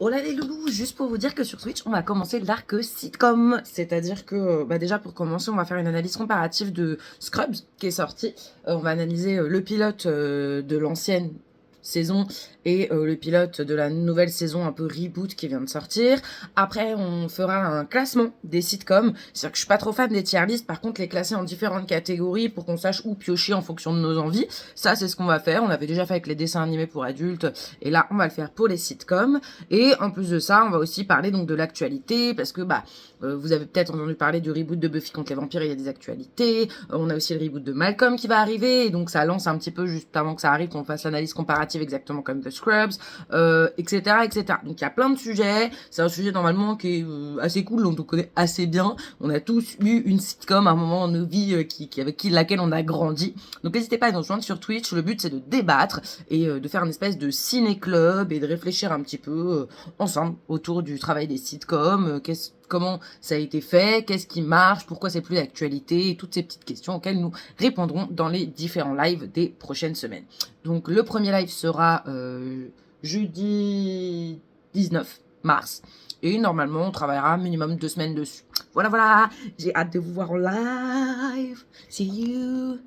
Oh là les loulous, juste pour vous dire que sur Twitch, on va commencer l'arc sitcom. C'est-à-dire que, déjà pour commencer, on va faire une analyse comparative de Scrubs qui est sorti. On va analyser le pilote de l'ancienne saison et le pilote de la nouvelle saison un peu reboot qui vient de sortir. Après, on fera un classement des sitcoms. C'est-à-dire que je suis pas trop fan des tier lists, par contre les classer en différentes catégories pour qu'on sache où piocher en fonction de nos envies. Ça, c'est ce qu'on va faire. On avait déjà fait avec les dessins animés pour adultes et là, on va le faire pour les sitcoms. Et en plus de ça, on va aussi parler donc de l'actualité parce que vous avez peut-être entendu parler du reboot de Buffy contre les vampires, il y a des actualités. On a aussi le reboot de Malcolm qui va arriver, et donc ça lance un petit peu juste avant que ça arrive qu'on fasse l'analyse comparative exactement comme The Scrubs, etc., etc. Donc il y a plein de sujets. C'est un sujet normalement qui est assez cool, dont on connaît assez bien. On a tous eu une sitcom à un moment dans nos vies avec laquelle on a grandi. Donc n'hésitez pas à nous rejoindre sur Twitch. Le but c'est de débattre et de faire une espèce de ciné-club et de réfléchir un petit peu ensemble autour du travail des sitcoms, comment ça a été fait, qu'est-ce qui marche, pourquoi c'est plus d'actualité, et toutes ces petites questions auxquelles nous répondrons dans les différents lives des prochaines semaines. Donc le premier live sera jeudi 19 mars. Et normalement, on travaillera minimum 2 semaines dessus. Voilà, j'ai hâte de vous voir en live. See you.